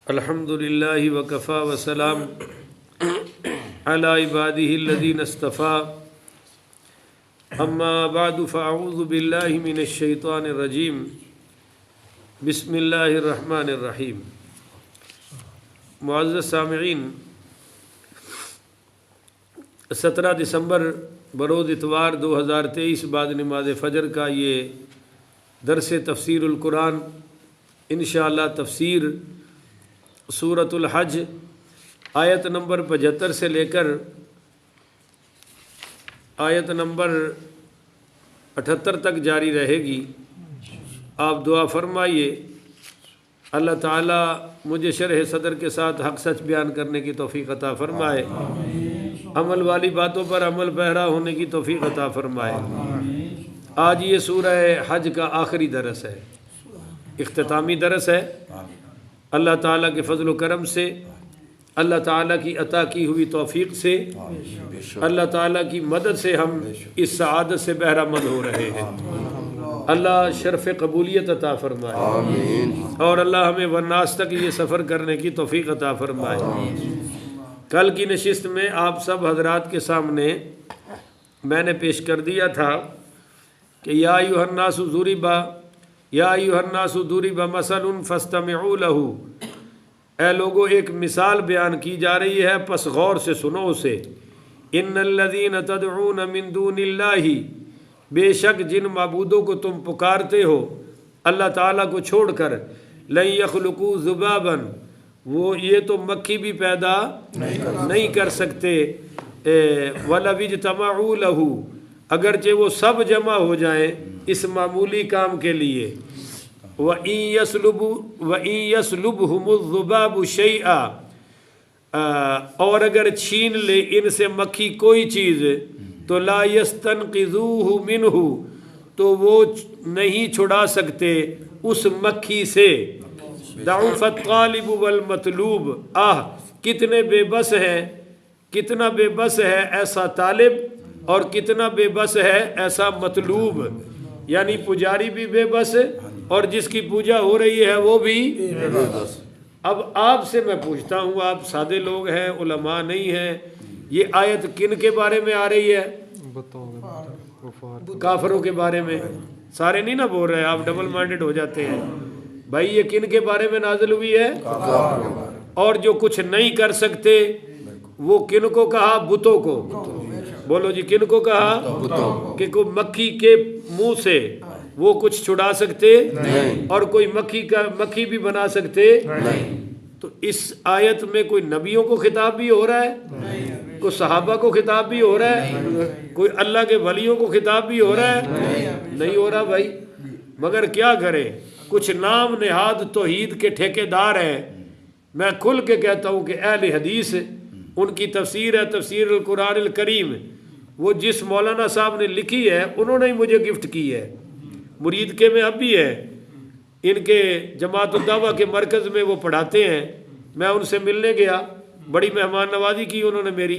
الحمدللہ وکفا وسلام علی عبادہ الذین اصطفیٰ اما بعد فاعوذ باللہ من الشیطان الرجیم بسم اللہ الرحمن الرحیم۔ معزز سامعین، 17 دسمبر بروز اتوار 2023 بعد نماز فجر کا یہ درس تفسیر القرآن، انشاءاللہ تفسیر سورۃ الحج آیت نمبر 75 سے لے کر آیت نمبر 78 تک جاری رہے گی۔ آپ دعا فرمائیے اللہ تعالیٰ مجھے شرح صدر کے ساتھ حق سچ بیان کرنے کی توفیق عطا فرمائے، عمل والی باتوں پر عمل پیرا ہونے کی توفیق عطا فرمائے۔ آج یہ سورہ حج کا آخری درس ہے، اختتامی درس ہے۔ اللہ تعالیٰ کے فضل و کرم سے، اللہ تعالیٰ کی عطا کی ہوئی توفیق سے، اللہ تعالیٰ کی مدد سے ہم اس سعادت سے بہرہ مند ہو رہے ہیں۔ اللہ شرف قبولیت عطا فرمائے اور اللہ ہمیں والناس تک یہ سفر کرنے کی توفیق عطا فرمائے۔ کل کی نشست میں آپ سب حضرات کے سامنے میں نے پیش کر دیا تھا کہ یا ایھا الناس ضرب مثل فاستمعوا لہ، اے لوگو ایک مثال بیان کی جا رہی ہے، پس غور سے سنو اسے۔ ان الذین تدعون من دون اللہ، بے شک جن معبودوں کو تم پکارتے ہو اللہ تعالیٰ کو چھوڑ کر، لن یخلقوا ذبابا، وہ یہ تو مکھی بھی پیدا نہیں کر سکتے، وَلَوِ اجْتَمَعُوا لَهُ، اگرچہ وہ سب جمع ہو جائیں اس معمولی کام کے لیے۔ وَإِن يَسْلُبْهُمُ الذُّبَابُ شَيْئًا، اور اگر چھین لے ان سے مکھی کوئی چیز تو لا يَسْتَنْقِذُوهُ مِنْهُ، تو وہ نہیں چھڑا سکتے اس مکھی سے۔ ضعف الطالب والمطلوب، کتنے بے بس ہیں، کتنا بے بس ہے ایسا طالب اور کتنا بے بس ہے ایسا مطلوب، یعنی پجاری بھی بے بس اور جس کی پوجا ہو رہی ہے وہ بھی بے بس۔ اب آپ سے میں پوچھتا ہوں، آپ سادے لوگ ہیں، علماء نہیں ہیں، یہ آیت کن کے بارے میں آ رہی ہے؟ کافروں کے بارے میں۔ سارے نہیں نہ بول رہے، آپ ڈبل مائنڈڈ ہو جاتے ہیں۔ بھائی یہ کن کے بارے میں نازل ہوئی ہے؟ اور جو کچھ نہیں کر سکتے وہ کن کو کہا؟ بتوں کو۔ بولو جی، کن کو کہا؟ کہ کوئی مکھی کے منہ سے وہ کچھ چھڑا سکتے اور کوئی مکھی بھی بنا سکتے۔ تو اس آیت میں کوئی نبیوں کو خطاب بھی ہو رہا ہے، کوئی صحابہ کو خطاب بھی ہو رہا ہے، کوئی اللہ کے ولیوں کو خطاب بھی ہو رہا ہے؟ نہیں ہو رہا بھائی۔ مگر کیا کرے، کچھ نام نہاد توحید کے ٹھیکیدار ہیں۔ میں کھل کے کہتا ہوں کہ اہل حدیث، ان کی تفسیر ہے تفسیر القرآن الکریم، وہ جس مولانا صاحب نے لکھی ہے انہوں نے ہی مجھے گفٹ کی ہے۔ مرید کے میں اب بھی ہے، ان کے جماعت الدعوہ کے مرکز میں وہ پڑھاتے ہیں۔ میں ان سے ملنے گیا، بڑی مہمان نوازی کی انہوں نے میری،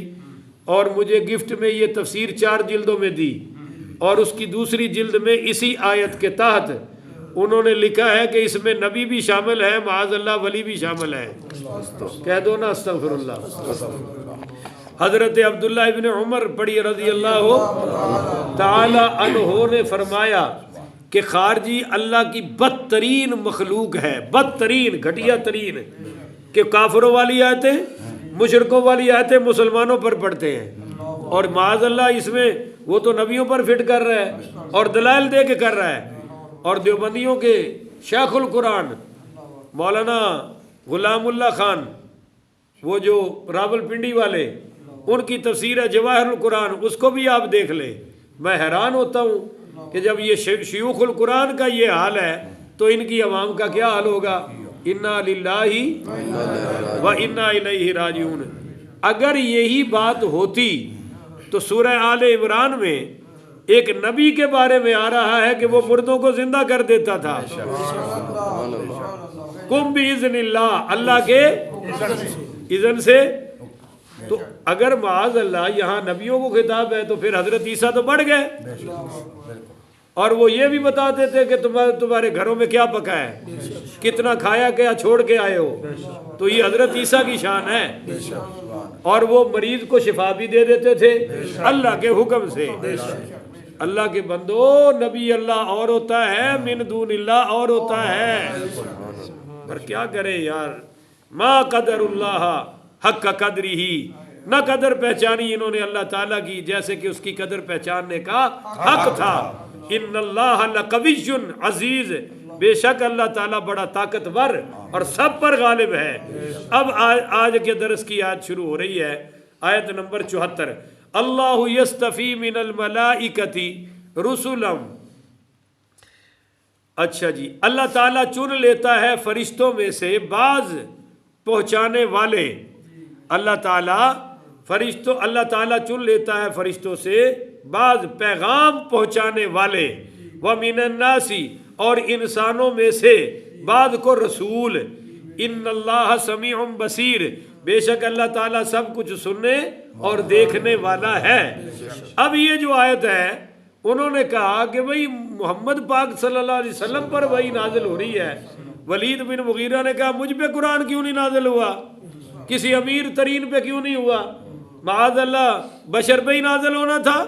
اور مجھے گفٹ میں یہ تفسیر 4 جلدوں میں دی، اور اس کی دوسری جلد میں اسی آیت کے تحت انہوں نے لکھا ہے کہ اس میں نبی بھی شامل ہے، معاذ اللہ ولی بھی شامل ہے۔ کہہ دو نا استغفر اللہ۔ حضرت عبداللہ ابن عمر پڑھی رضی اللہ تعالی عنہ نے فرمایا کہ خارجی اللہ کی بدترین مخلوق ہے، بدترین، گھٹیا ترین، کہ کافروں والی آیتیں، مشرکوں والی آیتیں مسلمانوں پر پڑھتے ہیں، اور معاذ اللہ اس میں وہ تو نبیوں پر فٹ کر رہا ہے اور دلائل دے کے کر رہا ہے۔ اور دیوبندیوں کے شیخ القرآن مولانا غلام اللہ خان، وہ جو راول پنڈی والے، ان کی تفسیر ہے جواہر القرآن، اس کو بھی آپ دیکھ لیں۔ میں حیران ہوتا ہوں کہ جب یہ شیوخ القرآن کا یہ حال ہے تو ان کی عوام کا کیا حال ہوگا؟ انا للہ و انا الیہ راجعون۔ اگر یہی بات ہوتی تو سورہ آل عمران میں ایک نبی کے بارے میں آ رہا ہے کہ وہ مردوں کو زندہ کر دیتا تھا، قم باذن اللہ، اللہ کے اذن سے۔ تو اگر معاذ اللہ یہاں نبیوں کو خطاب ہے تو پھر حضرت عیسیٰ تو بڑھ گئے۔ اور وہ یہ بھی بتاتے تھے کہ تمہارے گھروں میں کیا پکا ہے، کتنا کھایا کیا چھوڑ کے آئے ہو. تو یہ حضرت عیسیٰ کی شان ہے. اور وہ مریض کو شفا بھی دے دیتے تھے اللہ کے حکم سے. اللہ کے بندو، نبی اللہ اور ہوتا ہے، من دون اللہ اور ہوتا ہے. پر کیا کریں یار، ما قدر اللہ حق قدری ہی، نہ قدر پہچانی انہوں نے اللہ تعالیٰ کی جیسے کہ اس کی قدر پہچاننے کا حق تھا. ان اللہ لقوی عزیز، بے شک اللہ تعالیٰ بڑا طاقتور اور سب پر غالب ہے. اب آج کے درس کی آیت شروع ہو رہی ہے، آیت نمبر 74. اللہ یستفی من الملائکۃ رسلا. اچھا جی، اللہ تعالیٰ چن لیتا ہے فرشتوں میں سے بعض پہنچانے والے. اللہ تعالیٰ چن لیتا ہے فرشتوں سے بعض پیغام پہنچانے والے. وَمِنَ النَّاسِ، اور انسانوں میں سے بعض کو رسول. ان اللہ سمیع بصیر، بے شک اللہ تعالیٰ سب کچھ سننے اور دیکھنے والا ہے. اب یہ جو آیت ہے، انہوں نے کہا کہ بھئی محمد پاک صلی اللہ علیہ وسلم پر وحی نازل ہو رہی ہے. ولید بن مغیرہ نے کہا مجھ پہ قرآن کیوں نہیں نازل ہوا، کسی امیر ترین پہ کیوں نہیں ہوا، معاذ اللہ بشر پہ ہی نازل ہونا تھا.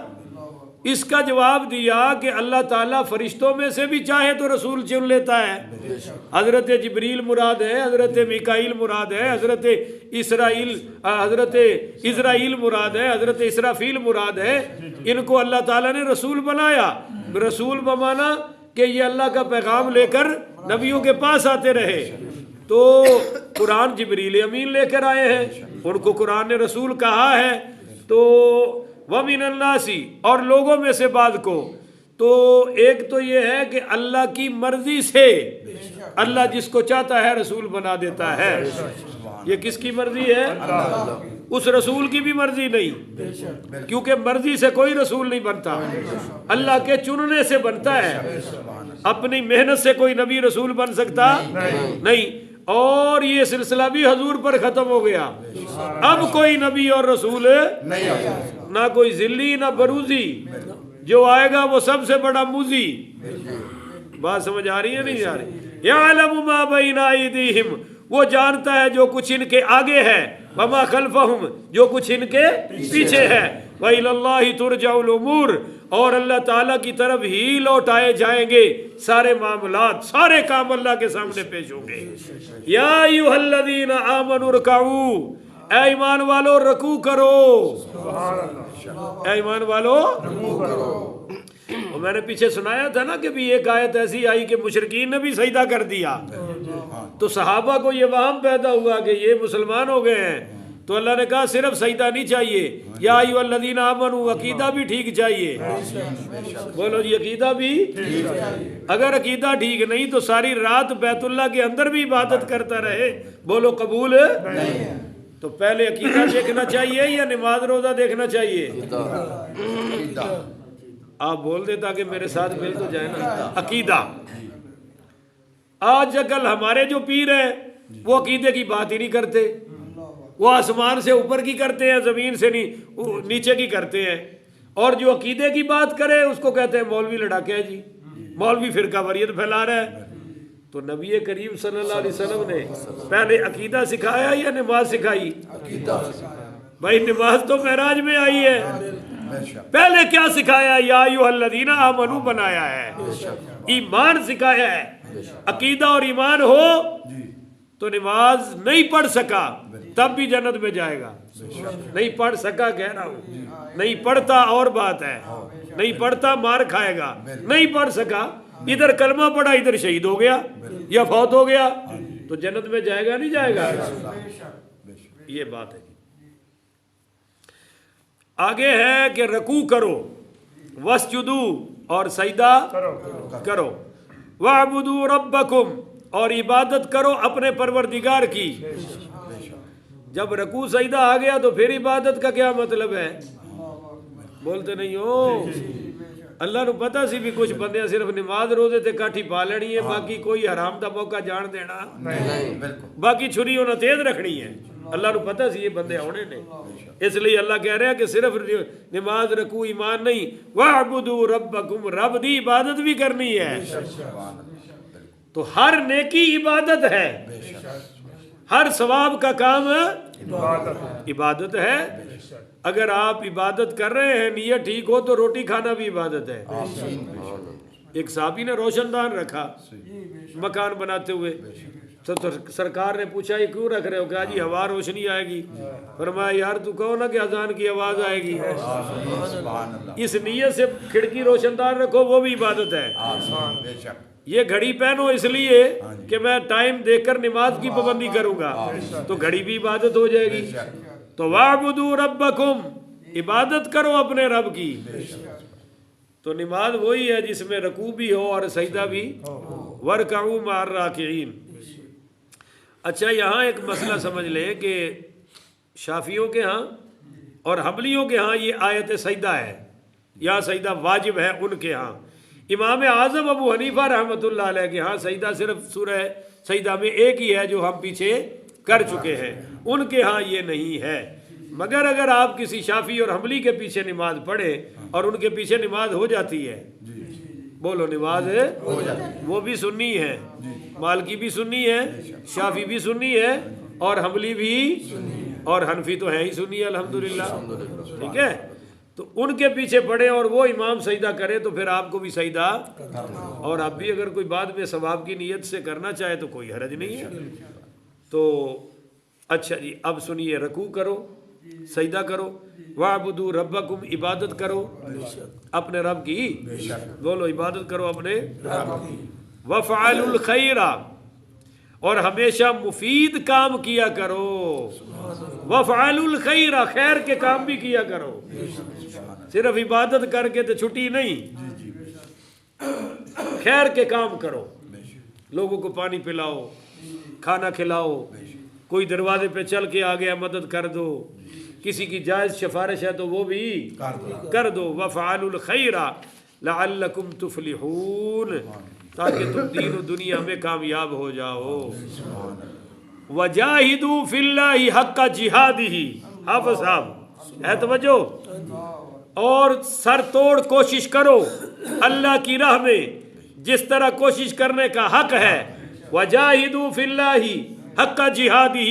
اس کا جواب دیا کہ اللہ تعالیٰ فرشتوں میں سے بھی چاہے تو رسول چن لیتا ہے. حضرت جبریل مراد ہے، حضرت میکائیل مراد ہے، حضرت اسرائیل مراد ہے، حضرت اسرافیل مراد ہے. ان کو اللہ تعالیٰ نے رسول بنایا. رسول بمانا کہ یہ اللہ کا پیغام لے کر نبیوں کے پاس آتے رہے. تو قرآن جبریل امین لے کر آئے ہیں، ان کو قرآن نے رسول کہا ہے. تو وَمِنَ النَّاسِ، اور لوگوں میں سے بعض کو. تو ایک تو یہ ہے کہ اللہ کی مرضی سے اللہ جس کو چاہتا ہے رسول بنا دیتا ہے. یہ کس کی مرضی ہے؟ اس رسول کی بھی مرضی نہیں، کیونکہ مرضی سے کوئی رسول نہیں بنتا، اللہ کے چننے سے بنتا ہے. اپنی محنت سے کوئی نبی رسول بن سکتا نہیں. اور یہ سلسلہ بھی حضور پر ختم ہو گیا. اب کوئی نبی اور رسول نہ کوئی ذلی نہ بروزی، جو آئے گا وہ سب سے بڑا موزی. بات سمجھ آ رہی ہے نہیں آ رہی؟ یعلم ما بین ایدیہم، وہ جانتا ہے جو کچھ ان کے آگے ہے، وما خلفہم، جو کچھ ان کے پیچھے ہے. وإلی اللہ ترجع الامور، اور اللہ تعالیٰ کی طرف ہی لوٹائے جائیں گے سارے معاملات، سارے کام اللہ کے سامنے پیش ہوں گے. یا ایھا الذین آمنوا ارکعوا، اے ایمان والو رکوع کرو. اے ایمان والو رکوع کرو. میں نے پیچھے سنایا تھا نا کہ بھی ایک آیت ایسی آئی کہ مشرکین نے بھی سجدہ کر دیا، تو صحابہ کو یہ وہم پیدا ہوا کہ یہ مسلمان ہو گئے ہیں. تو اللہ نے کہا صرف سجدہ نہیں چاہیے، یا ایھا الذین آمنوا، عقیدہ بھی ٹھیک چاہیے. بولو جی عقیدہ بھی. اگر عقیدہ ٹھیک نہیں تو ساری رات بیت اللہ کے اندر بھی عبادت کرتا رہے، بولو قبول نہیں. تو پہلے عقیدہ دیکھنا چاہیے یا نماز روزہ دیکھنا چاہیے؟ آپ بول دے تاکہ میرے ساتھ مل تو جائے نا. عقیدہ. آج کل ہمارے جو پیر ہیں وہ عقیدے کی بات ہی نہیں کرتے، وہ آسمان سے اوپر کی کرتے ہیں، زمین سے نیچے کی کرتے ہیں. اور جو عقیدے کی بات کرے اس کو کہتے ہیں مولوی لڑاکے ہے جی، مولوی فرقہ واریت پھیلا رہا ہے. تو نبی کریم صلی اللہ علیہ وسلم نے پہلے عقیدہ سکھایا یا نماز سکھائی؟ بھائی نماز تو معراج میں آئی ہے، پہلے کیا سکھایا؟ یا ایھا الذین آمنوا بنایا ہے، ایمان سکھایا ہے. عقیدہ اور ایمان ہو تو نماز نہیں پڑھ سکا تب بھی جنت میں جائے گا. نہیں پڑھ سکا کہہ رہا ہوں، نہیں پڑھتا اور بات ہے، نہیں پڑھتا مار کھائے گا. نہیں پڑھ سکا، ادھر کلمہ پڑھا ادھر شہید ہو گیا یا فوت ہو گیا تو جنت میں جائے گا نہیں جائے گا. یہ بات ہے. آگے ہے کہ رکوع کرو، واسجدوا، اور سجدہ کرو، واعبدوا ربکم، اور عبادت کرو اپنے پروردگار کی. جب رکوع سجدہ آ گیا تو پھر عبادت کا کیا مطلب ہے؟ بولتے نہیں ہو. اللہ نو پتا سی بھی کچھ بندے صرف نماز روزے تے کاٹھی پا لینی ہے، باقی کوئی حرام دا موقع جان دینا نہیں، بالکل باقی چھری انہاں تیز رکھنی ہے۔ اللہ نو پتا سی یہ بندے آنے نے، اس لیے اللہ کہہ رہا ہے کہ صرف نماز رکوع ایمان نہیں، وَاعْبُدُوا رَبَّكُمْ، رب دی عبادت بھی کرنی ہے۔ تو ہر نیکی عبادت ہے، ہر ثواب کا کام عبادت ہے۔ اگر آپ عبادت کر رہے ہیں، نیت ٹھیک ہو تو روٹی کھانا بھی عبادت ہے۔ ایک صحابی نے روشن دان رکھا مکان بناتے ہوئے، تو سرکار نے پوچھا یہ کیوں رکھ رہے ہو؟ کہا جی ہوا روشنی آئے گی۔ فرمایا یار تو کہو نا کہ اذان کی آواز آئے گی، اس نیت سے کھڑکی روشن دان رکھو، وہ بھی عبادت ہے۔ یہ گھڑی پہنو اس لیے کہ میں ٹائم دیکھ کر نماز کی پابندی کروں گا، تو گھڑی بھی عبادت ہو جائے گی۔ تو وَاعْبُدُوا رَبَّكُمْ، عبادت کرو اپنے رب کی۔ تو نماز وہی ہے جس میں رکوع بھی ہو اور سجدہ بھی، وَارْكَعُوا مَعَ الرَّاكِعِينَ۔ اچھا یہاں ایک مسئلہ سمجھ لیں کہ شافعیوں کے ہاں اور حنبلیوں کے ہاں یہ آیت سجدہ ہے یا سجدہ واجب ہے ان کے ہاں۔ امام اعظم ابو حنیفہ رحمۃ اللہ علیہ کے ہاں سجدہ صرف سورہ سجدہ میں ایک ہی ہے جو ہم پیچھے کر چکے ہیں، ان کے ہاں یہ نہیں ہے۔ مگر اگر آپ کسی شافعی اور حنبلی کے پیچھے نماز پڑھیں اور ان کے پیچھے نماز ہو جاتی ہے، بولو نماز وہ بھی سنی ہے، مالکی بھی سنی ہے، شافعی بھی سنی ہے اور حنبلی بھی، اور حنفی تو ہے ہی سنی ہے الحمدللہ، ٹھیک ہے۔ تو ان کے پیچھے پڑھیں اور وہ امام سجدہ کرے تو پھر آپ کو بھی سجدہ، اور آپ بھی اگر کوئی بعد میں ثواب کی نیت سے کرنا چاہے تو کوئی حرج نہیں ہے۔ تو اچھا جی اب سنیے، رکوع کرو، سجدہ کرو، وَاعْبُدُوا رَبَّكُمْ، عبادت کرو اپنے رب کی، بولو عبادت کرو اپنے رب کی، وَافْعَلُوا الْخَيْرَ، اور ہمیشہ مفید کام کیا کرو، وَافْعَلُوا الْخَيْرَ، خیر کے کام بھی کیا کرو، صرف عبادت کر کے تو چھٹی نہیں، خیر کے کام کرو، لوگوں کو پانی پلاؤ، کھانا کھلاؤ، کوئی دروازے پہ چل کے آ گیا مدد کر دو، کسی کی جائز سفارش ہے تو وہ بھی کر دو، وَافْعَلُوا الْخَيْرَ لَعَلَّكُمْ تُفْلِحُونَ، تاکہ تم دین و دنیا میں کامیاب ہو جاؤ۔ وَجَاهِدُوا فِي اللَّهِ حَقَّ جِهَادِهِ، حافظ صاحب ہے توجہ، اور سر توڑ کوشش کرو اللہ کی راہ میں جس طرح کوشش کرنے کا حق ہے۔ وَجَاهِدُوا فِي اللَّهِ حَقَّ جِهَادِهِ،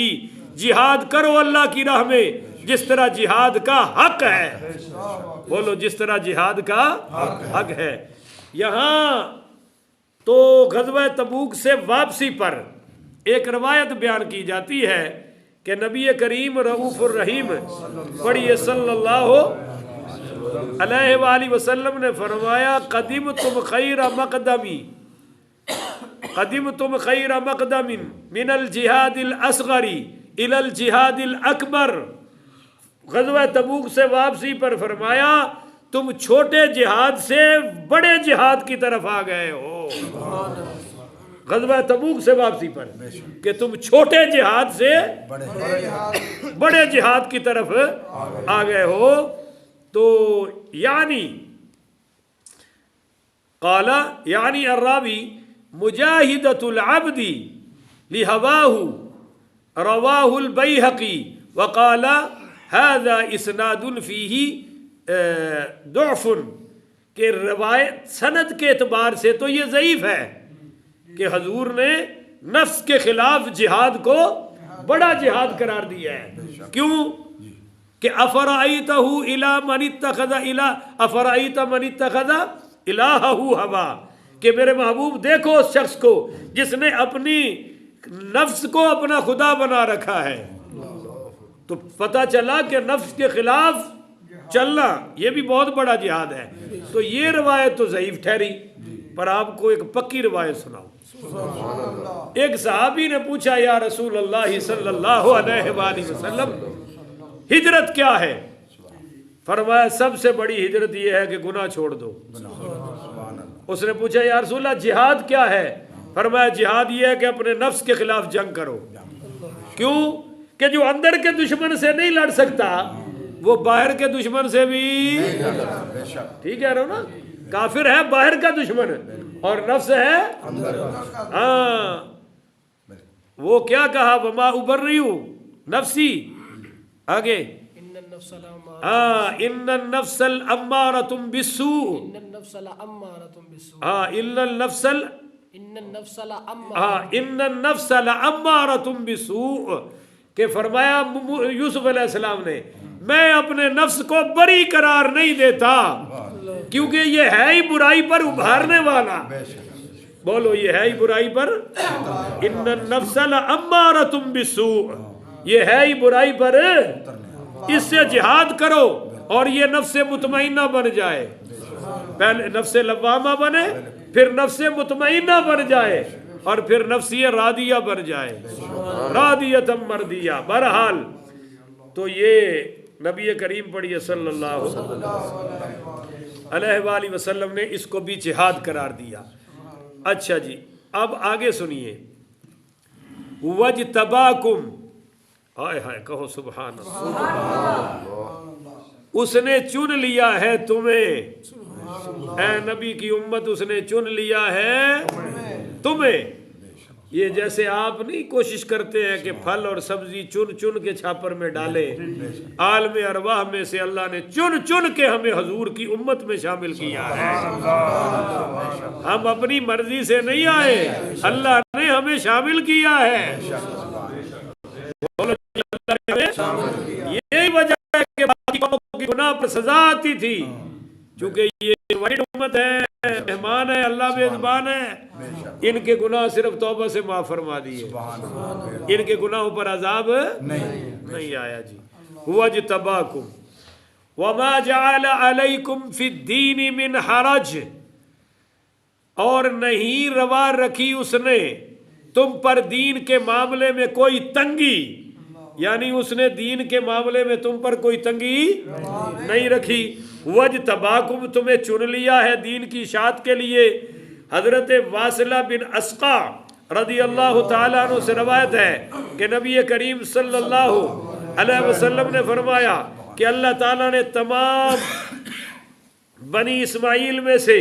جہاد کرو اللہ کی راہ میں جس طرح جہاد کا حق ہے، بولو جس طرح جہاد کا حق ہے۔ یہاں تو غزوہ تبوک سے واپسی پر ایک روایت بیان کی جاتی ہے کہ نبی کریم رؤوف الرحیم پڑھیے صلی اللہ علیہ وآلہ وسلم نے فرمایا قدمتم خیر مقدمی، قدمتم خیر مقدم من الجہاد الاصغر الی الجہاد الاکبر، غزوہ تبوک سے واپسی پر فرمایا تم چھوٹے جہاد سے بڑے جہاد کی طرف آ گئے ہو، غزوہ تبوک سے واپسی پر کہ تم چھوٹے جہاد سے بڑے جہاد کی طرف آ گئے ہو۔ تو یعنی قال یعنی الراوی مجاہدۃ العبد لہواہ رواہ البیہقی وقال هذا اسناد فیہ ضعف، کہ روایت سند کے اعتبار سے تو یہ ضعیف ہے کہ حضور نے نفس کے خلاف جہاد کو بڑا جہاد قرار دیا ہے۔ کیوں کہ افرأیتہ الی من اتخذ افرأیت من اتخذ الہہ ہوا، کہ میرے محبوب دیکھو اس شخص کو جس نے اپنی نفس کو اپنا خدا بنا رکھا ہے۔ تو پتہ چلا کہ نفس کے خلاف چلنا یہ بھی بہت بڑا جہاد ہے۔ تو یہ روایت تو ضعیف ٹھہری، پر آپ کو ایک پکی روایت سناؤ۔ ایک صحابی نے پوچھا یا رسول اللہ صلی اللہ علیہ وآلہ وسلم ہجرت کیا ہے؟ فرمایا سب سے بڑی ہجرت یہ ہے کہ گناہ چھوڑ دو۔ اس نے پوچھا یا رسول اللہ جہاد کیا ہے؟ فرمایا جہاد یہ ہے کہ اپنے نفس کے خلاف جنگ کرو۔ کیوں کہ جو اندر کے دشمن سے نہیں لڑ سکتا وہ باہر کے دشمن سے بھی، ٹھیک ہے نا، کافر ہے باہر کا دشمن اور نفس ہے ہاں وہ کیا کہا وما ابرئ نفسی آگے ہاں ان النفس الامارۃ بالسوء ہاں ان النفس لامارۃ بالسوء کہ فرمایا یوسف علیہ السلام نے میں اپنے نفس کو بری قرار نہیں دیتا کیونکہ یہ ہے ہی برائی پر ابھارنے والا بولو یہ ہے ہی برائی پر ان النفس لامارۃ بالسوء یہ ہے ہی برائی پر اس سے جہاد کرو اور یہ نفس مطمئنہ بن جائے پہلے نفس لوامہ بنے پھر نفس مطمئنہ بن جائے اور پھر نفسی راضیہ بن جائے راضیۃ مرضیہ بہرحال تو یہ نبی کریم پڑھیے صلی اللہ علیہ وآلہ وسلم نے اس کو بھی جہاد قرار دیا اچھا جی اب آگے سنیے وَاجْتَبَاكُمْ ہائے ہائے کہو سبحان اللہ اس نے چن لیا ہے تمہیں اے نبی کی امت اس نے چن لیا ہے تمہیں یہ جیسے آپ نہیں کوشش کرتے ہیں کہ پھل اور سبزی چن چن کے چھاپر میں ڈالے عالم ارواح میں سے اللہ نے چن چن کے ہمیں حضور کی امت میں شامل کیا ہے ہم اپنی مرضی سے نہیں آئے اللہ نے ہمیں شامل کیا ہے یہی وجہ ہے کہ باقی قوموں کی گناہ پر سزا آتی تھی چونکہ یہ واحد امت ہے مہمان ہے اللہ میزبان ہے ان کے گناہ صرف توبہ سے معاف فرما دیے ان کے گناہوں پر عذاب نہیں آیا جی وَاجْتَبَاكُمْ وَمَا جَعَلَ عَلَيْكُمْ فِي الدِّينِ مِنْ حَرَجٍ اور نہیں روا رکھی اس نے تم پر دین کے معاملے میں کوئی تنگی یعنی اس نے دین کے معاملے میں تم پر کوئی تنگی نہیں رکھی وَاجْتَبَاكُمْ تمہیں چن لیا ہے دین کی اشاعت کے لیے حضرت واصلہ بن اسقا رضی اللہ تعالیٰ عنہ سے روایت ہے کہ نبی کریم صلی اللہ علیہ وسلم نے فرمایا کہ اللہ تعالیٰ نے تمام بنی اسماعیل میں سے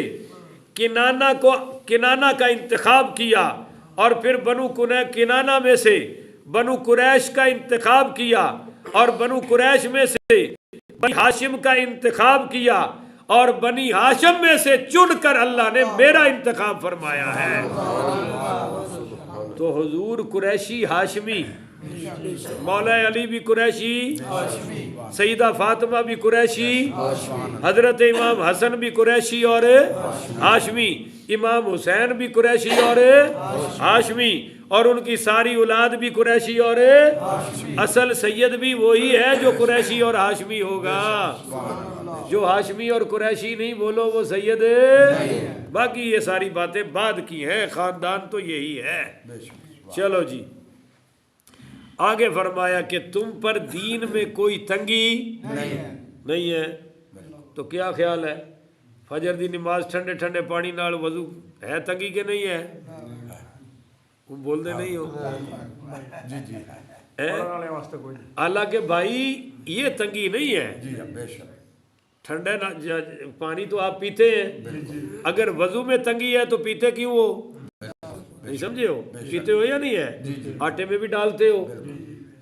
کنانہ کا انتخاب کیا اور پھر بنو کنانہ میں سے بنو قریش کا انتخاب کیا اور بنو قریش میں سے بنی ہاشم کا انتخاب کیا اور بنی ہاشم میں سے چن کر اللہ نے میرا انتخاب فرمایا ہے تو حضور قریشی ہاشمی مولا علی بھی قریشی سیدہ فاطمہ بھی قریشی حضرت امام حسن بھی قریشی اور ہاشمی امام حسین بھی قریشی اور ہاشمی اور ان کی ساری اولاد بھی قریشی اور اصل سید بھی وہی ہے جو قریشی اور ہاشمی ہوگا جو ہاشمی اور قریشی نہیں بولو وہ سید باقی یہ ساری باتیں بعد کی ہیں خاندان تو یہی ہے چلو جی آگے فرمایا کہ تم پر دین میں کوئی تنگی نہیں ہے تو کیا خیال ہے فجر دی نماز ٹھنڈے ٹھنڈے پانی نال وضو ہے تنگی کہ نہیں ہے وہ بول دے نہیں ہو حالانکہ بھائی یہ تنگی نہیں ہے ٹھنڈے پانی تو آپ پیتے ہیں اگر وضو میں تنگی ہے تو پیتے کیوں ہو نہیں سمجھے ہو پیتے ہو یا نہیں ہے آٹے میں بھی ڈالتے ہو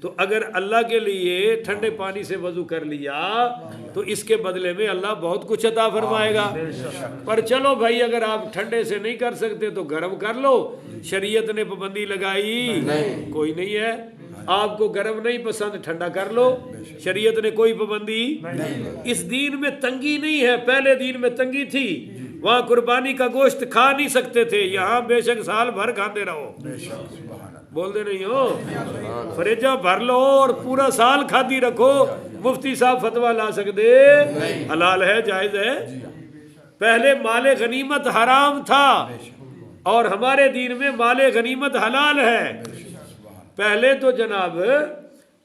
تو اگر اللہ کے لیے ٹھنڈے پانی سے وضو کر لیا تو اس کے بدلے میں اللہ بہت کچھ عطا فرمائے گا پر چلو بھائی اگر آپ ٹھنڈے سے نہیں کر سکتے تو گرم کر لو شریعت نے پابندی لگائی کوئی نہیں ہے آپ کو گرم نہیں پسند ٹھنڈا کر لو شریعت نے کوئی پابندی اس دین میں تنگی نہیں ہے پہلے دین میں تنگی تھی وہاں قربانی کا گوشت کھا نہیں سکتے تھے یہاں بے شک سال بھر کھاتے رہو بول دے نہیں ہو فریجہ بھر لو اور پورا سال کھاتی رکھو مفتی صاحب فتویٰ لا سکتے حلال ہے جائز ہے پہلے مال غنیمت حرام تھا اور ہمارے دین میں مال غنیمت حلال ہے پہلے تو جناب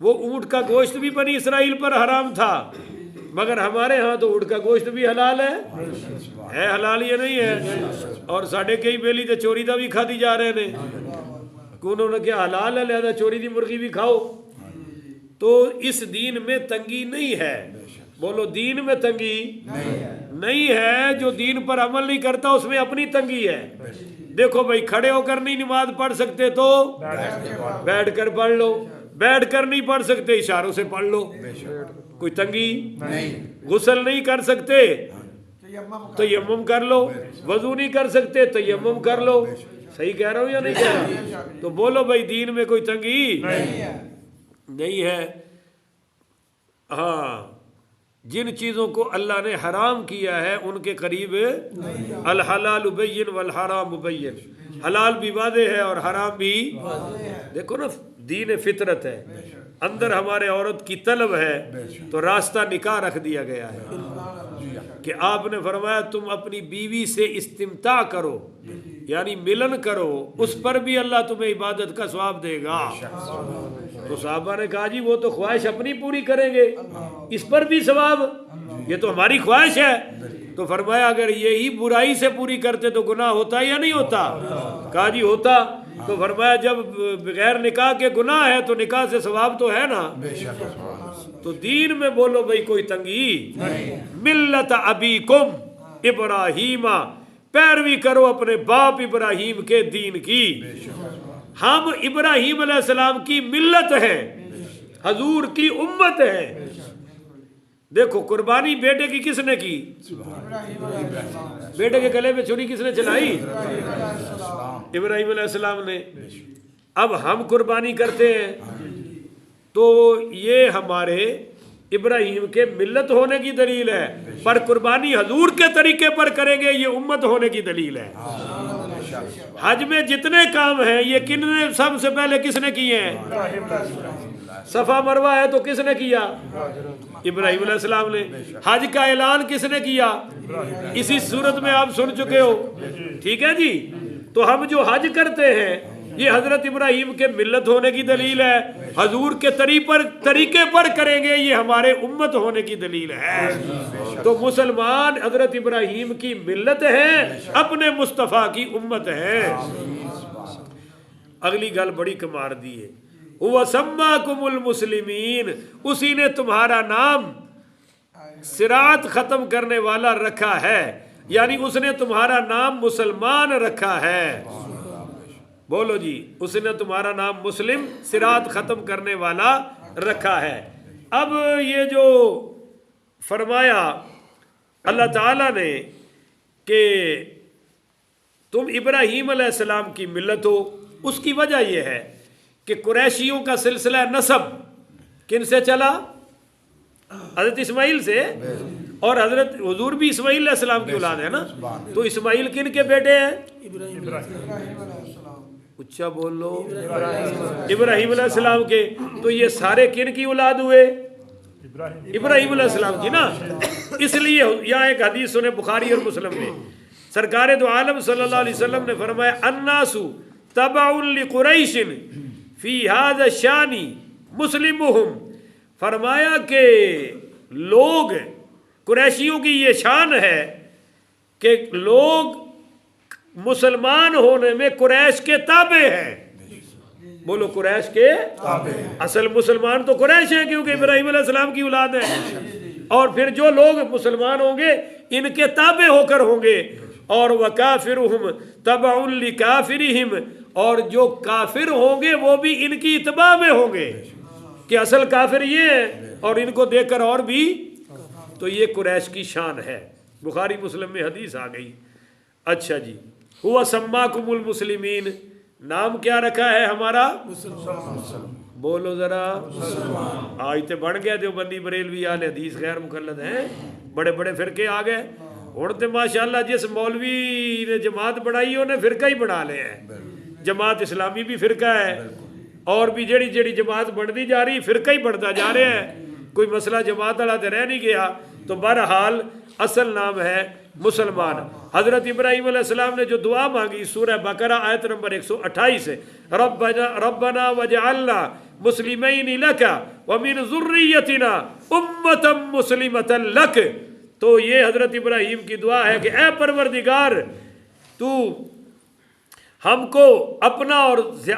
وہ اونٹ کا گوشت بھی بنی اسرائیل پر حرام تھا مگر ہمارے ہاں تو اونٹ کا گوشت بھی حلال ہے حلال یہ نہیں ہے اور ساڑھے کئی بیلی تے چوری دا بھی کھا دی جا رہے ہیں انہوں نے کیا حلال ہے لہذا چوری دی مرغی بھی کھاؤ تو اس دین میں تنگی نہیں ہے بولو دین میں تنگی نہیں ہے جو دین پر عمل نہیں کرتا اس میں اپنی تنگی ہے. دیکھو بھائی کھڑے ہو کر نہیں نماز پڑھ سکتے تو بیٹھ کر پڑھ لو, بیٹھ کر نہیں پڑھ سکتے اشاروں سے پڑھ لو, کوئی تنگی نہیں. غسل نہیں کر سکتے تیمم کر لو, وضو نہیں کر سکتے تیمم کر لو. صحیح کہہ رہا ہوں یا نہیں کہہ رہا؟ تو بولو بھائی دین میں کوئی تنگی نہیں ہے. ہاں جن چیزوں کو اللہ نے حرام کیا ہے ان کے قریب الحلال بین والحرام بین, حلال بھی واضح ہے اور حرام بھی. دیکھو نا دین فطرت ہے, اندر ہمارے عورت کی طلب ہے تو راستہ نکاح رکھ دیا گیا ہے کہ آپ نے فرمایا تم اپنی بیوی سے استمتاع کرو یعنی ملن کرو, اس پر بھی اللہ تمہیں عبادت کا ثواب دے گا. تو صحابہ نے کہا جی وہ تو خواہش اپنی پوری کریں گے, اس پر بھی ثواب, یہ تو ہماری خواہش ہے. تو فرمایا اگر یہی برائی سے پوری کرتے تو گناہ ہوتا یا نہیں ہوتا؟ کہا جی ہوتا. تو فرمایا جب بغیر نکاح کے گناہ ہے تو نکاح سے ثواب تو ہے نا. تو دین میں بولو بھائی کوئی تنگی ملت ابیکم ابراہیم, پیروی کرو اپنے باپ ابراہیم کے دین کی. ہم ابراہیم علیہ السلام کی ملت ہے, حضور کی امت ہے. دیکھو قربانی بیٹے کی کس نے کی؟ بیٹے کے گلے میں چھری کس نے چلائی؟ ابراہیم علیہ السلام نے. اب ہم قربانی کرتے ہیں تو یہ ہمارے ابراہیم کے ملت ہونے کی دلیل ہے, پر قربانی حضور کے طریقے پر کریں گے یہ امت ہونے کی دلیل ہے. حج میں جتنے کام ہیں یہ کن نے سب سے پہلے کس نے کیے ہیں؟ صفا مروہ ہے تو کس نے کیا؟ ابراہیم علیہ السلام نے. حج کا اعلان کس نے کیا؟ اسی صورت میں آپ سن چکے ہو. ٹھیک ہے جی. تو ہم جو حج کرتے ہیں یہ حضرت ابراہیم کے ملت ہونے کی دلیل ہے, حضور کے طریقے پر کریں گے یہ ہمارے امت ہونے کی دلیل ہے. تو مسلمان حضرت ابراہیم کی ملت ہے, اپنے مصطفیٰ کی امت ہے. اگلی گل بڑی کمار دی ہے, وَسَمَّاكُمُ الْمُسْلِمِينَ, اسی نے تمہارا نام صراط ختم کرنے والا رکھا ہے, یعنی اس نے تمہارا نام مسلمان رکھا ہے. بولو جی, اس نے تمہارا نام مسلم صراط ختم کرنے والا رکھا ہے. اب یہ جو فرمایا اللہ تعالیٰ نے کہ تم ابراہیم علیہ السلام کی ملت ہو, اس کی وجہ یہ ہے کہ قریشیوں کا سلسلہ نسب کن سے چلا؟ حضرت اسماعیل سے, اور حضرت حضور بھی اسماعیل علیہ السلام کی اولاد ہے نا. تو اسماعیل کن کے بیٹے ہیں؟ اچھا بول لو. ابراہیم علیہ السلام کے. تو یہ سارے کن کی اولاد ہوئے؟ ابراہیم علیہ السلام کی نا. اس لیے یہاں ایک حدیث سنے بخاری اور مسلم میں, سرکار دو عالم صلی اللہ علیہ وسلم نے فرمایا الناس تبع لقریش فی ھذا الشان مسلمہم, فرمایا کہ لوگ, قریشیوں کی یہ شان ہے کہ لوگ مسلمان ہونے میں قریش کے تابع ہیں. بولو قریش کے اصل مسلمان تو قریش ہیں کیونکہ ابراہیم علیہ السلام کی اولاد ہیں, اور پھر جو لوگ مسلمان ہوں گے ان کے تابع ہو کر ہوں گے. اور وَكَافِرُهُمْ تَبَعٌ لِكَافِرِهِمْ, اور جو کافر ہوں گے وہ بھی ان کی اتباع میں ہوں گے کہ اصل کافر یہ ہیں اور ان کو دیکھ کر اور بھی. تو یہ قریش کی شان ہے. بخاری مسلم میں حدیث آ گئی. اچھا جی, ہوا سماکم المسلمین, نام کیا رکھا ہے ہمارا؟ بولو ذرا. آج تے بڑھ گیا دیوبندی بریلوی اہل حدیث غیر مقلد ہیں, بڑے بڑے فرقے آ گئے. اور تے ماشاءاللہ جس مولوی نے جماعت بڑھائی انہیں فرقہ ہی بنا لے ہیں. جماعت اسلامی بھی فرقہ ہے, اور بھی جڑی جماعت بڑھتی جا رہی فرقہ ہی بڑھتا جا رہے ہیں. کوئی مسئلہ جماعت والا تو رہ نہیں گیا. تو بہرحال اصل نام ہے مسلمان. حضرت ابراہیم علیہ السلام نے جو دعا مانگی سورہ بقرہ آیت نمبر 128 ہے, ربنا وجعلنا مسلمین لک ومن ذریتنا امتا مسلمتا لک. تو یہ حضرت ابراہیم کی دعا ہے کہ اے پروردگار تو ہم کو اپنا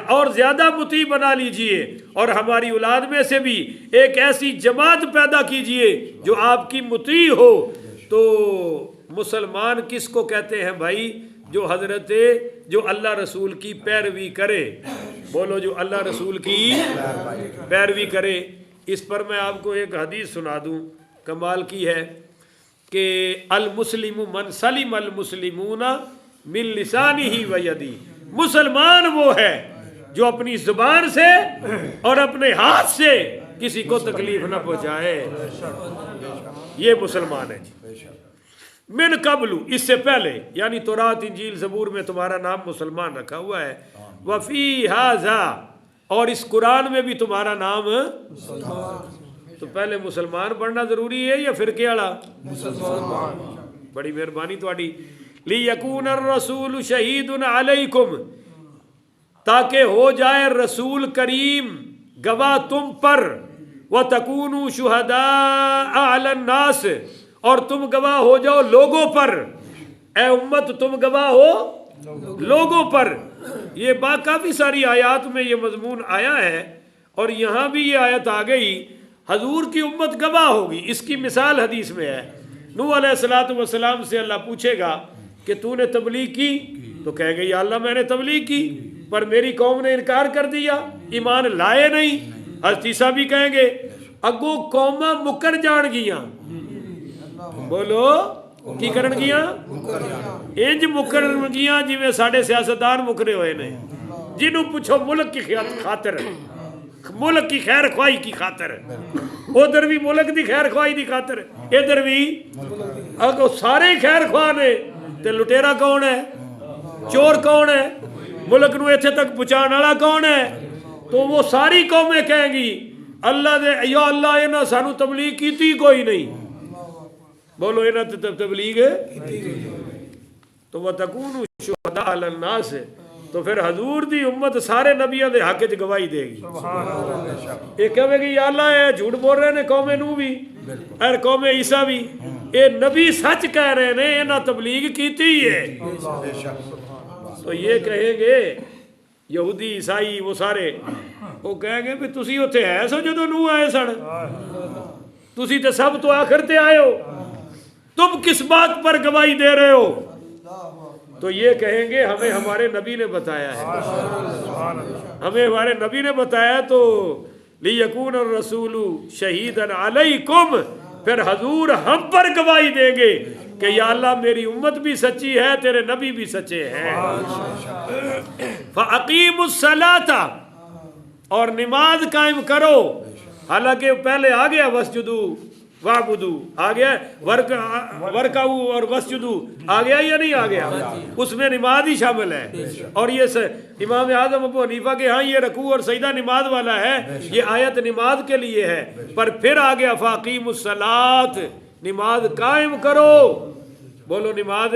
اور زیادہ مطیع بنا لیجئے, اور ہماری اولاد میں سے بھی ایک ایسی جماعت پیدا کیجئے جو آپ کی مطیع ہو. تو مسلمان کس کو کہتے ہیں بھائی؟ جو جو اللہ رسول کی پیروی کرے. بولو جو اللہ رسول کی پیروی کرے. اس پر میں آپ کو ایک حدیث سنا دوں، کمال کی ہے کہ المسلم من سلم المسلمون من لسانہ و یدہ. مسلمان وہ ہے جو اپنی زبان سے اور اپنے ہاتھ سے کسی کو تکلیف نہ پہنچائے. یہ مسلمان ہے جی. من قبل، اس سے پہلے، یعنی تورات انجیل زبور میں تمہارا نام مسلمان رکھا ہوا ہے. وفی ھذا، اور اس قرآن میں بھی تمہارا نام. تو پہلے مسلمان بننا ضروری ہے یا فرقے والا؟ مسلمان. بڑی مہربانی تہاڈی. لیکون الرسول شہید علیکم، تاکہ ہو جائے رسول کریم گواہ تم پر. وتکونوا شہداء علی الناس، اور تم گواہ ہو جاؤ لوگوں پر. اے امت تم گواہ ہو لوگوں پر. یہ کافی ساری آیات میں یہ مضمون آیا ہے، اور یہاں بھی یہ آیت آ گئی حضور کی امت گواہ ہوگی. اس کی مثال حدیث میں ہے. نوح علیہ الصلوۃ والسلام سے اللہ پوچھے گا کہ تو نے تبلیغ کی؟ تو کہے گا یا اللہ میں نے تبلیغ کی، پر میری قوم نے انکار کر دیا، ایمان لائے نہیں. حضرت عیسیٰ بھی کہیں گے اگو قوماں مکر جان گیاں. بولو کی کرن گیاں؟ انج مکر گیاں جویں ساڈے سیاستدان مکرے ہوئے نے. جنہوں پوچھو ملک کی خاطر، ملک کی خیر خواہی کی خاطر، ادھر بھی ملک دی خیر خواہی دی خاطر، ادھر بھی اگو سارے خیر خواہ نے. تے لٹیرا کون ہے؟ چور کون ہے؟ ملک نو ایتھے تک پہنچان والا کون ہے؟ تو وہ ساری قومیں کہیں گی اللہ دے یا اللہ انہاں سانو تبلیغ کیتی کوئی نہیں. بولو انہاں تے تبلیغ تو وتکونوا شہداء علی الناس. تو پھر حضور دی امت سارے نبیوں دے حق وچ گواہی دے گی. یہ کہے گی یا اللہ یہ جھوٹ بول رہے نے قوم نوح بھی اور قوم عیسیٰ بھی، یہ نبی سچ کہہ رہے نے، انہاں تبلیغ کیتی ہے. تو یہ کہیں گے یہودی عیسائی وہ سارے، وہ کہیں گے بھی تسی اوتھے ہے سو جدوں نوح آئے سن، تسی تے سب تو آخر تے آئے ہو، تم کس بات پر گواہی دے رہے ہو؟ تو یہ کہیں گے ہمیں ہمارے نبی نے بتایا ہے، ہمیں ہمارے نبی نے بتایا. تو لیکون الرسول شہیدا علیکم، پھر حضور ہم پر گواہی دیں گے کہ یا اللہ میری امت بھی سچی ہے، تیرے نبی بھی سچے ہیں. فَأَقِيمُوا الصَّلَاةَ، اور نماز قائم کرو. حالانکہ پہلے آ گیا وَاسْجُدُوا وَاعْبُدُوا، آ گیا وَارْكَعُوا اور وَاسْجُدُوا، آ گیا یا نہیں آ گیا؟ اس میں نماز ہی شامل ہے. اور یہ امام اعظم ابو حنیفہ کے ہاں یہ رکوع اور سجدہ نماز والا ہے، یہ آیت نماز کے لیے ہے. پر پھر آ گیا فَأَقِيمُوا الصَّلَاةَ، نماز قائم کرو. بولو نماز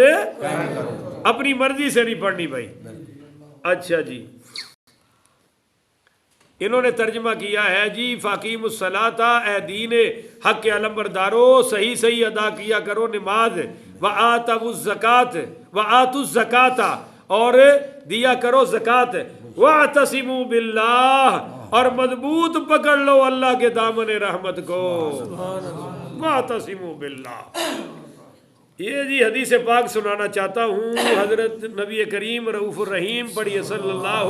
اپنی مرضی سے نہیں پڑھنی بھائی. اچھا جی، انہوں نے ترجمہ کیا ہے جی فَأَقِيمُوا الصَّلَاةَ، اے دین حق کے علمبردارو صحیح صحیح ادا کیا کرو نماز. وَآتَوُا الزَّكَاةَ، وَآتُوا الزَّكَاةَ، اور دیا کرو زکوٰۃ. وَاعْتَصِمُوا بِاللَّهِ، اور مضبوط پکڑ لو اللہ کے دامن رحمت کو. وَاعْتَصِمُوا بِاللَّهِ. یہ جی حدیث پاک سنانا چاہتا ہوں. حضرت نبی کریم رؤوف الرحیم پڑھیے صلی اللہ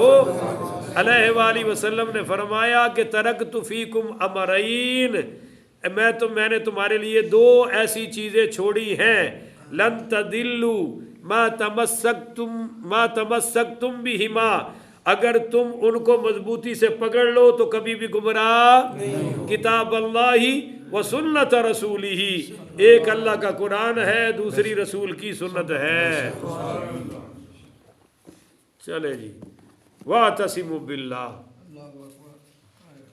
علیہ وآلہ وسلم نے فرمایا کہ ترکت فیکم امرین، میں نے تمہارے لیے دو ایسی چیزیں چھوڑی ہیں. لن تدلوا ما تمسکتم بہما، اگر تم ان کو مضبوطی سے پکڑ لو تو کبھی بھی گمراہ. کتاب اللہ و سنت رسولہ، ایک اللہ کا قرآن ہے، دوسری رسول کی سنت ہے. چلے جی، واعتصموا باللہ،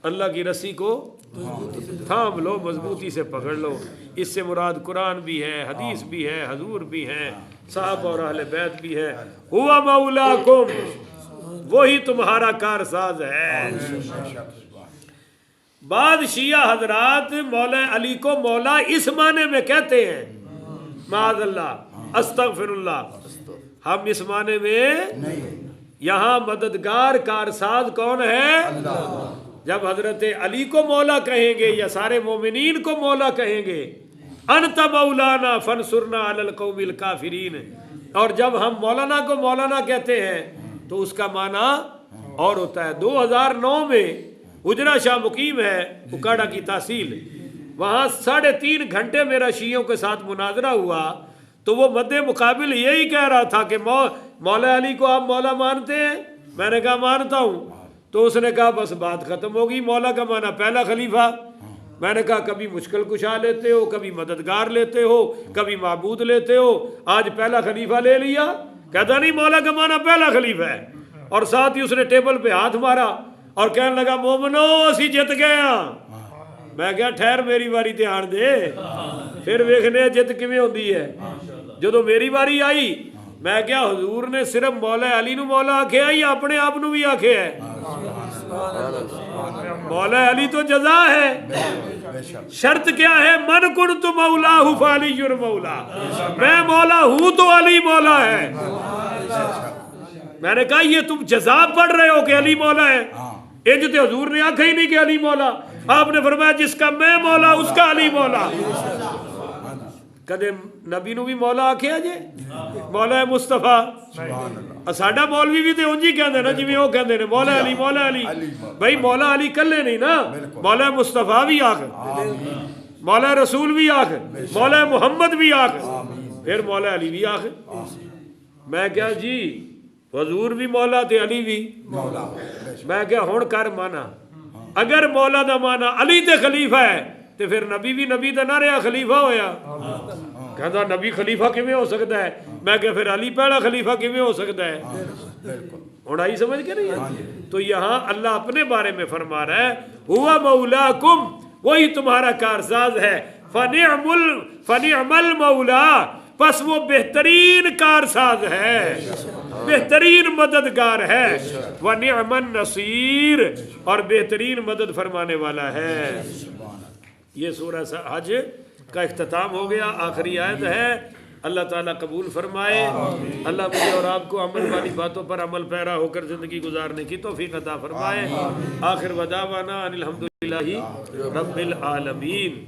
اللہ کی رسی کو تھام لو، مضبوطی سے پکڑ لو. اس سے مراد قرآن بھی ہے، حدیث بھی ہے، حضور بھی ہیں، صحابہ اور اہل بیت بھی ہے. ہوا مولاکم، وہی تمہارا کارساز ہے. بعض شیعہ حضرات مولا علی کو مولا اس معنی میں کہتے ہیں، معاذ اللہ، استغفر اللہ. ہم اس معنی میں، یہاں مددگار کارساز کون ہے؟ جب حضرت علی کو مولا کہیں گے یا سارے مومنین کو مولا کہیں گے انت مولانا فانصرنا علی القوم الکافرین. اور جب ہم مولانا کو مولانا کہتے ہیں تو اس کا معنی اور ہوتا ہے. 2009 میں اجرا شاہ مقیم ہے اکاڑا کی تحصیل، وہاں 3.5 گھنٹے میرا شیعوں کے ساتھ مناظرہ ہوا، تو وہ مد مقابل یہی کہہ رہا تھا کہ مولا علی کو آپ مولا مانتے ہیں؟ میں نے کہا مانتا ہوں. تو اس نے کہا بس بات ختم ہوگی، مولا کا معنی پہلا خلیفہ. میں نے کہا کبھی مشکل کشا لیتے ہو، کبھی مددگار لیتے ہو، کبھی معبود لیتے ہو، آج پہلا خلیفہ لے لیا. کہتا نہیں مولا کا معنی پہلا خلیفہ ہے. اور ساتھ ہی اس نے ٹیبل پہ ہاتھ مارا اور کہنے لگا مومنو اسی جت گئے ہاں. میں کہا ٹھہر میری واری دھیان دے، پھر ویکھنے جت کیویں ہوندی ہے. جدو میری واری آئی میں کیا حضور نے صرف مولا علی نو مولا آکھیا یا اپنے آپ نو بھی آکھیا ہے؟ مولا علی تو جزا ہے. شرط کیا ہے؟ من کنت مولاہ فعلی مولا. میں مولا ہوں تو علی مولا ہے. میں نے کہا یہ تم جزا پڑھ رہے ہو کہ علی مولا ہے؟ انج تے حضور نے آکھا ہی نہیں کہ علی مولا. آپ نے فرمایا جس کا میں مولا اس کا علی مولا. کدے نبی نو بھی مولا آکھیا جے؟ مولا مصطفیٰ. ساڈا مولوی بھی تے اونج ہی کہندے نا جویں او کہندے نے مولا علی مولا علی. بھائی مولا علی کلے نہیں نا، مولا مصطفیٰ بھی آکھ، مولا رسول بھی آکھ، مولا محمد بھی آکھ، پھر مولا علی بھی آکھ. میں کیا جی حضور بھی مولا تے علی بھی مولا. میں کیا ہن کر مانا، اگر مولا دا مانا علی تے خلیفہ ہے تے پھر نبی بھی نبی تے نہ رہا خلیفہ ہویا. کہتا نبی خلیفہ کیویں ہو سکتا ہے؟ میں کہ پھر علی پہلا خلیفہ کیویں ہو سکتا ہے؟ ہن آئی سمجھ کے نہیں؟ تو یہاں اللہ اپنے بارے میں فرما رہا ہے ہوا مولاکم، وہی تمہارا کارساز ہے. فنعم المولا، پس وہ بہترین کارساز ہے، بہترین مددگار ہے. ونعم النصیر، اور بہترین مدد فرمانے والا ہے. یہ سورہ حج کا اختتام ہو گیا، آخری آیت ہے. اللہ تعالیٰ قبول فرمائے. اللہ مجھے اور آپ کو عمل والی باتوں پر عمل پیرا ہو کر زندگی گزارنے کی توفیق عطا فرمائے. آخر وداعنا ان الحمدللہ رب العالمین.